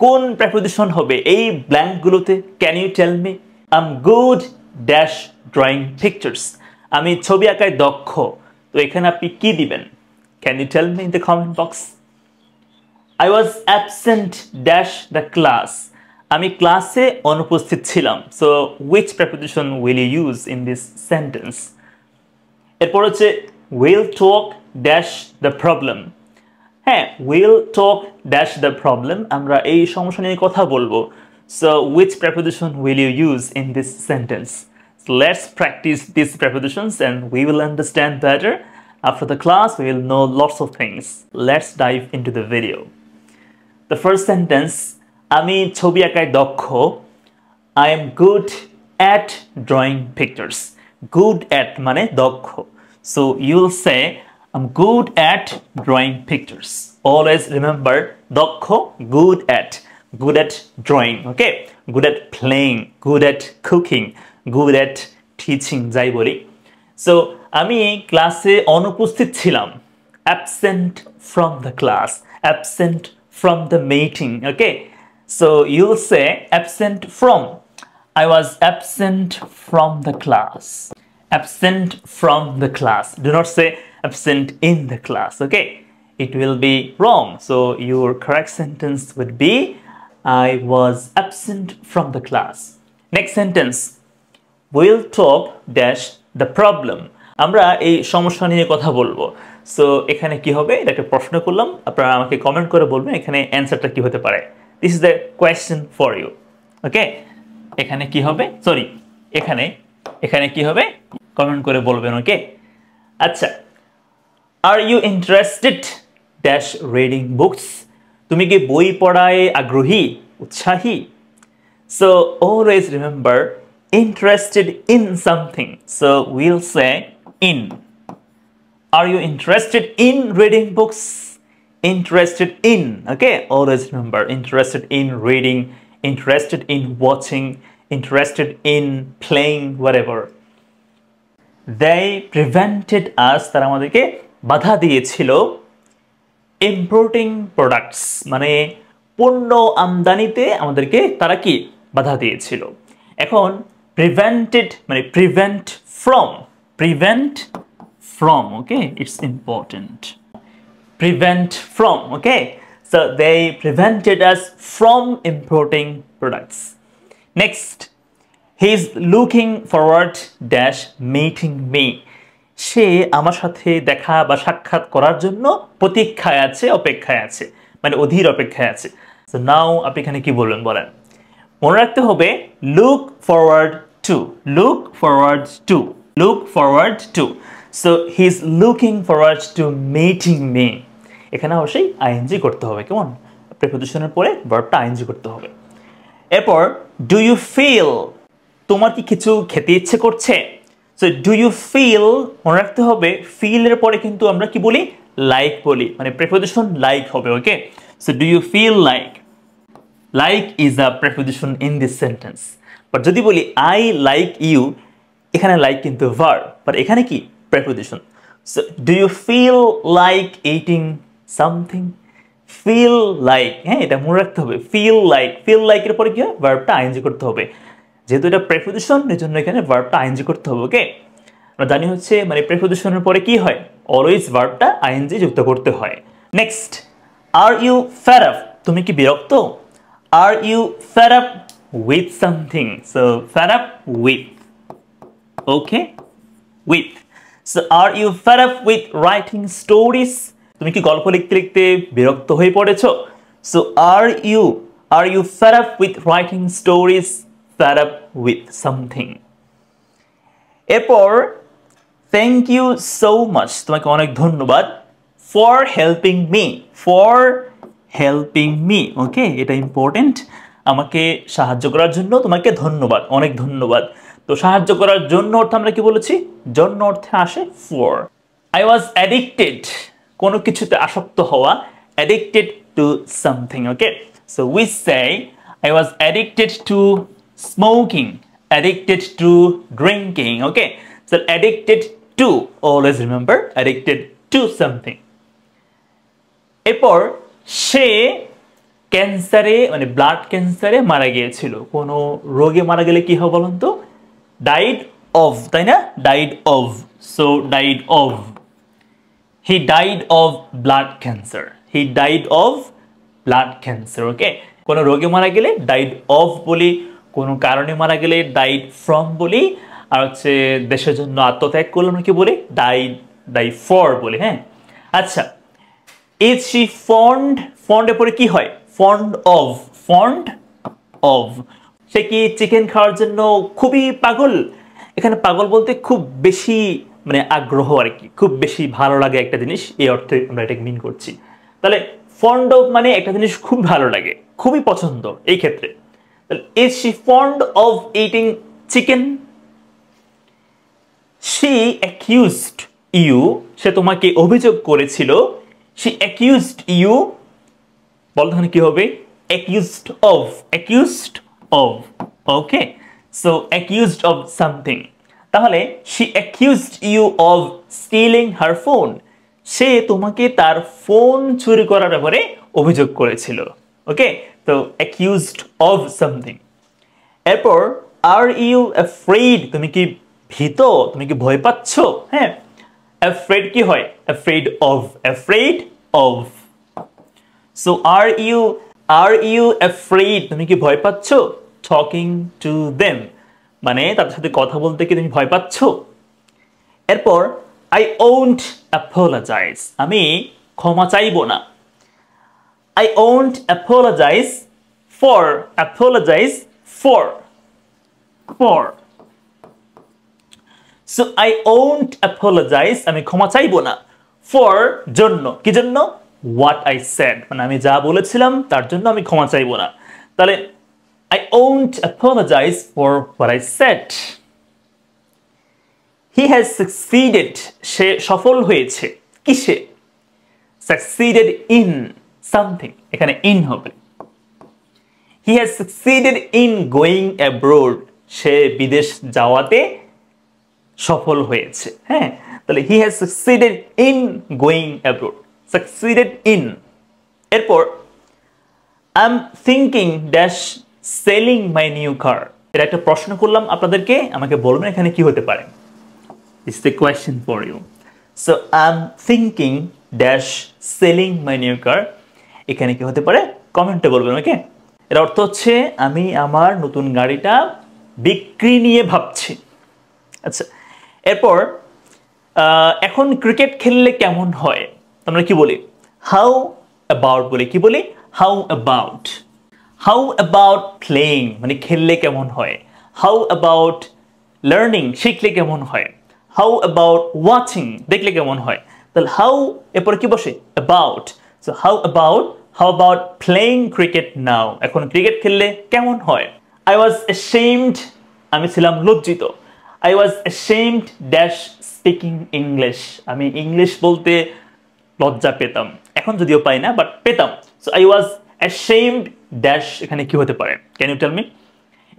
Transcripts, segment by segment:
কোন প্রেপোজিশন হবে এই ব্ল্যাঙ্কগুলোতে? Can you tell me? I am good dash drawing pictures. আমি ছবি আঁকায় দক্ষ। তো এখানে আপনি কি দিবেন? Can you tell me in the comment box? I was absent dash the class. আমি ক্লাসে অনুপস্থিত ছিলাম। So which preposition will you use in this sentence? এরপর হচ্ছে will talk dash the problem. হ্যাঁ, will talk dash the problem, আমরা এই সমস্যা নিয়ে কথা বলবো। So which preposition will you use in this sentence? So let's practice these prepositions and we will understand better. After the class we will know lots of things. Let's dive into the video. The first sentence, আমি ছবি আঁকায় দক্ষ। I am good at drawing pictures. Good at মানে দক্ষ। So you'll say I'm good at drawing pictures. Always remember দক্ষ, good at drawing, okay? Good at playing, good at cooking, good at teaching যাই বলি। So আমি ক্লাসে অনুপস্থিত ছিলাম। Absent from the class, absent from the meeting, okay? So you'll say absent from. I was absent from the class. Absent from the class. Do not say absent in the class, okay? It will be wrong. So your correct sentence would be I was absent from the class. Next sentence. We'll talk dash the problem. আমরা এই সমস্যা নিয়ে কথা বলবো। So এখানে কি হবে? এটা একটা প্রশ্ন করলাম, আপনারা আমাকে কমেন্ট করে বলবেন এখানে অ্যানসারটা কি হতে পারে। This is the question for you, okay? এখানে কি হবে? সরি, এখানে কি হবে? কমেন্ট করে বলবেন, ওকে? আচ্ছা, are you interested dash reading books? তুমি কি বই পড়ায় আগ্রহী, উৎসাহী? So always remember interested in something. So we'll say in. Are you interested in reading books? Interested in, okay? Always remember interested in reading, interested in watching, interested in playing, whatever. They prevented us, তারা আমাদেরকে বাধা দিয়েছিল importing products, মানে পণ্য আমদানিতে আমাদেরকে তারা কি বাধা দিয়েছিল। এখন prevented মানে prevent from, okay? It's important. Prevent from, okay? So they prevented us from importing products. Next, he's looking forward dash meeting me. সে আমার সাথে দেখা বা সাক্ষাৎ করার জন্য প্রতীক্ষায় আছে, অপেক্ষায় আছে, মানে অধীর অপেক্ষায় আছে। So now আপনি এখানে কি বলবেন বলেন? মনে রাখতে হবে look forward to, look forward to, look forward to. So he's looking forward to meeting me. এখানে অবশ্যই আইএনজি করতে হবে, কেমন? প্রিপোজিশনের পরে ভার্বটা আইএনজি করতে হবে। এরপর do you feel, তোমার কি কিছু খেতে ইচ্ছে করছে? So do you feel, মনে রাখতে হবে feel এর পরে কিন্তু আমরা কি বলি? like বলি, মানে প্রিপোজিশন like হবে, ওকে? So do you feel like? Like is a preposition in this sentence. But যদি বলি I like you, এখানে like কিন্তু verb, but এখানে কি preposition. So do you feel like eating something? Feel like, হ্যাঁ, এটা মনে রাখতে হবে feel like এর পরে কি হয়? ভার্বটা আইএনজি করতে হবে। যেহেতু এটা preposition, এজন্য এখানে ভার্বটা আইএনজি করতে হবে, ওকে? আমরা জানি হচ্ছে মানে prepositionের পরে কি হয়? অলওয়েজ ভার্বটা আইএনজি যুক্ত করতে হয়। Next, are you fed up? তুমি কি বিরক্ত? Are you fed up with something? So fed up with, okay? With. So are you fed up with writing stories? তুমি কি গল্প লিখতে লিখতে বিরক্ত হয়ে পড়েছো? So are you fed up with writing stories? Fed up with something. এরপর thank you so much, তোমাকে অনেক ধন্যবাদ for helping me, ওকে? এটা ইম্পর্টেন্ট, আমাকে সাহায্য করার জন্য তোমাকে ধন্যবাদ, অনেক ধন্যবাদ। তো সাহায্য করার জন্য অর্থ আমরা কি বলেছি? জন্য অর্থে আসে for. I was addicted, কোনো কিছুতে আসক্ত হওয়া, addicted to something, okay? So we say I was addicted to smoking, addicted to drinking, okay? So addicted to, always remember addicted to something. এরপর সে ক্যান্সারে মানে ব্লাড ক্যান্সারে মারা গিয়েছিল। কোনো রোগে মারা গেলে কি হবে বলুন তো? ডাইড অফ, তাই না? Died of. So died of, he died of blood cancer, he died of blood cancer. Okay, কোনো রোগে মারা গেলে ডাইড অফ বলি, কোনো কারণে মারা গেলে ডাইড ফ্রম বলি, আর হচ্ছে দেশের জন্য আত্মত্যাগ করলে আমরা কি বলি? ডাই ফর বলি। হ্যাঁ, আচ্ছা, ইজ শি ফন্ড, ফন্ডের পরে কি হয়? Fond of, fond of. সে কি চিকেন খাওয়ার জন্য খুবই পাগল? এখানে পাগল বলতে খুব বেশি মানে আগ্রহ আর কি, খুব বেশি ভালো লাগে একটা জিনিস, এই অর্থে আমরা এটাকে মিন করছি। তাহলে ফন্ড অফ মানে একটা জিনিস খুব ভালো লাগে, খুবই পছন্দ। এই ক্ষেত্রে is she fond of eating chicken? She accused you, সে তোমাকে অভিযোগ করেছিল। শি অ্যাকিউজড ইউ, বলতে কি হবে? Accused of, accused of. Okay, so accused of something. তাহলে she accused you of stealing her phone, সে তোমাকে তার ফোন চুরি করার ব্যাপারে অভিযোগ করেছিল। ওকে, তো অ্যাকিউজড অফ সামথিং। এরপর আর ইউ অ্যাফ্রেড, তুমি কি ভীত, তুমি কি ভয় পাচ্ছ? হ্যাঁ, অ্যাফ্রেড কি হয়? Afraid of, afraid of. So are you afraid, তুমি কি ভয় পাচ্ছ? টকিং টু দেম, মানে তাদের সাথে কথা বলতে কি তুমি ভয় পাচ্ছ? এরপর আই ওন্ট অ্যাপোলোজাইজ, আমি ক্ষমা চাইবো না। I won't apologize for, apologize for, for. So I won't apologize, আমি ক্ষমা চাইবো না। ফর, জন্য, কি জন্য? হোয়াট আই সেড, মানে আমি যা বলেছিলাম তার জন্য আমি ক্ষমা চাইবো না। তাহলে I won't apologize for what I said. He has succeeded, সে সফল হয়েছে কিসে? Succeeded in something, এখানে in হবে। He has succeeded in going abroad, সে বিদেশ যাওয়াতে সফল হয়েছে। হ্যাঁ, তাহলে he has succeeded in going abroad, succeeded in। এরপর I'm thinking dash selling my new car, এটা একটা প্রশ্ন করলাম আপনাদেরকে, আমাকে বলবেন এখানে কি হতে পারে। It's the question for you. So I'm thinking dash selling my new car, এখানে কি হতে পারে কমেন্টে বলবেন। ওকে, এর অর্থ হচ্ছে আমি আমার নতুন গাড়িটা বিক্রি নিয়ে ভাবছি। আচ্ছা, এরপর এখন ক্রিকেট খেললে কেমন হয় আমরা কি বলি? হাউ অ্যাবাউট বলি, কি বলি? How about. How about playing, মানে খেললে কেমন হয়। হাউ অ্যাবাউট লার্নিং, শিখলে কেমন হয়। হাউ অ্যাবাউট ওয়াচিং, দেখলে কেমন হয়। তাহলে হাউ এরপরে কি বসে? About. So how about playing cricket now, এখন ক্রিকেট খেললে কেমন হয়। আই ওয়াজ অ্যাশেমড, আমি ছিলাম লজ্জিত। I was ashamed dash speaking English, আমি ইংলিশ বলতে লজ্জা পেতাম, এখন যদিও পাই না বাট পেতাম। So I was ashamed dash, এখানে কি হতে পারে? Can you tell me?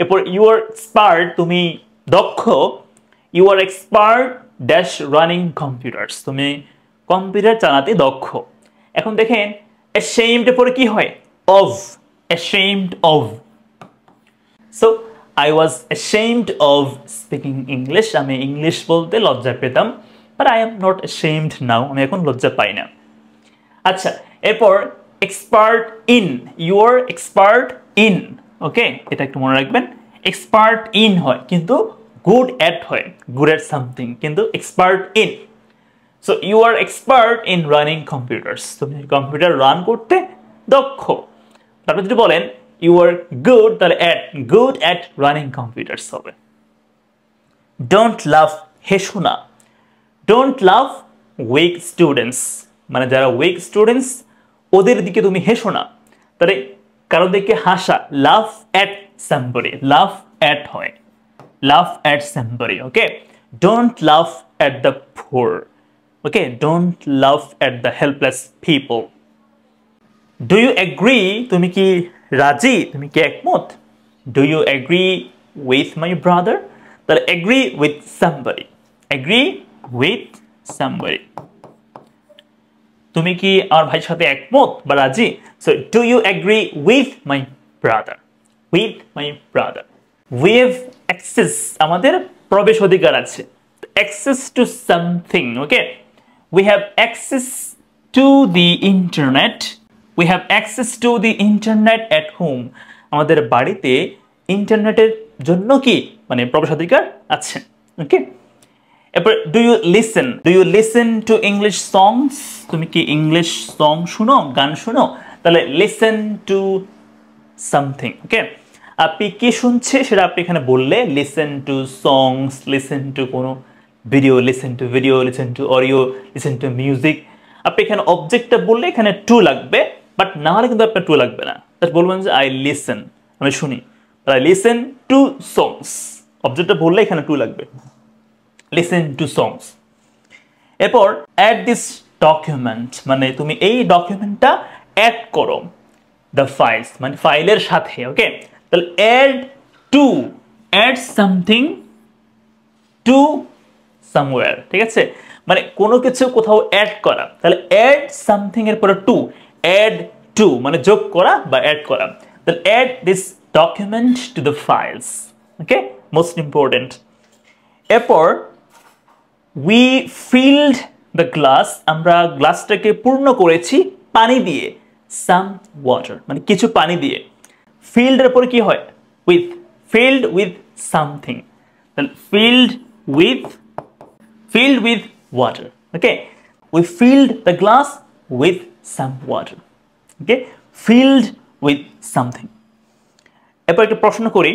এরপর ইউ আর এক্সপার্ট, তুমি দক্ষ। You are expert dash running computers, তুমি কম্পিউটার চালাতে দক্ষ। এখন দেখেন অ্যাশেমড এর পরে কি হয়? Of, ashamed of. So I was ashamed of speaking English, আমি ইংলিশ বলতে লজ্জা পেতাম, but I am not ashamed now, আমি এখন লজ্জা পাই না। আচ্ছা, এরপর expert in, you are expert in. Okay, এটা একটু মনে রাখবেন, এক্সপার্ট ইন হয় কিন্তু গুড অ্যাট হয়, গুড অ্যাট সামথিং, কিন্তু expert in. So you are expert in running computers, তুমি কম্পিউটার রান করতে দক্ষ। তারপর যদি বলেন you are good, তাহলে good at running computers হবে। don't laugh, হেসো না। don't laugh weak students, মানে যারা weak students ওদের দিকে তুমি হেসো না। তাহলে কারো দিকে হাসা, laugh at somebody, laugh at হয়, laugh at somebody। okay, don't laugh at the poor, okay, don't laugh at the helpless people। do you agree, তুমি কি রাজি, তুমি কি একমত? Do you agree with my brother? তাহলে agree with somebody, agree with somebody। তুমি কি আমার ভাইয়ের সাথে একমত বা রাজি? So do you agree with my brother? With my brother. We have access, আমাদের প্রবেশ অধিকার আছে। Access to something, okay. We have access to the internet. We have access to the internet at home. আমাদের বাড়িতে ইন্টারনেটের জন্য কি মানে প্রবেশাধিকার আছে, ওকে। এরপর do you listen to English songs? তুমি কি ইংলিশ সং শুনো, গান শুনো? তাহলে লিসেন টু সামথিং, ওকে। আপনি কি শুনছে সেটা আপনি এখানে বললে listen to songs, listen to কোনো video, listen to audio, listen to music. আপনি এখানে অবজেক্টটা বললে এখানে টু লাগবে, বাট না হলে কিন্তু আপনার টু লাগবে না। বলবেন যে আই লিসেন, আমি শুনি। আই লিসেন টু সংস, অবজেক্টটা বললে এখানে টু লাগবে। লিসেন টু সংস। এরপর অ্যাড দিস ডকুমেন্ট, মানে তুমি এই ডকুমেন্টটা অ্যাড করো। দ্য ফাইলস মানে ফাইলের সাথে, ওকে। তাহলে অ্যাড সামথিং টু সামওয়্যার, ঠিক আছে। মানে কোনো কিছু কোথাও অ্যাড করা, তাহলে অ্যাড সামথিং এর পরে টু, অ্যাড টু মানে যোগ করা বা অ্যাড করা। তাহলে add this document to the files, okay, most important. এরপর উই ফিল্ড দ্য গ্লাস, আমরা গ্লাসটাকে পূর্ণ করেছি পানি দিয়ে। সাম ওয়াটার মানে কিছু পানি দিয়ে। ফিল্ডের পরে কি হয়? With, filled with something. তাহলে filled with water, okay. We filled the glass with some water, okay. Filled with something. এরপর একটা প্রশ্ন করি,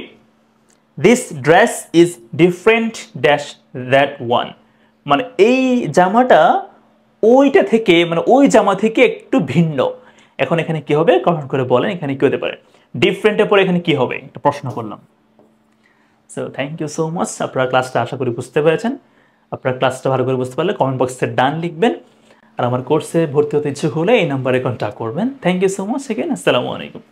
this dress is different dash that one, মানে এই জামাটা ওইটা থেকে মানে ওই জামা থেকে একটু ভিন্ন। এখন এখানে কি হবে কমেন্ট করে বলেন, এখানে কি হতে পারে? ডিফারেন্টের পরে এখানে কি হবে একটা প্রশ্ন করলাম। So thank you so much. আপনারা ক্লাসটা আশা করি বুঝতে পেরেছেন। আপনারা ক্লাসটা ভালো করে বুঝতে পারলে কমেন্ট বক্সে ডান লিখবেন। আর আমার কোর্সে ভর্তি হতে ইচ্ছুক হলে এই নাম্বারে কন্ট্যাক্ট করবেন। Thank you so much. Again আসসালামু আলাইকুম।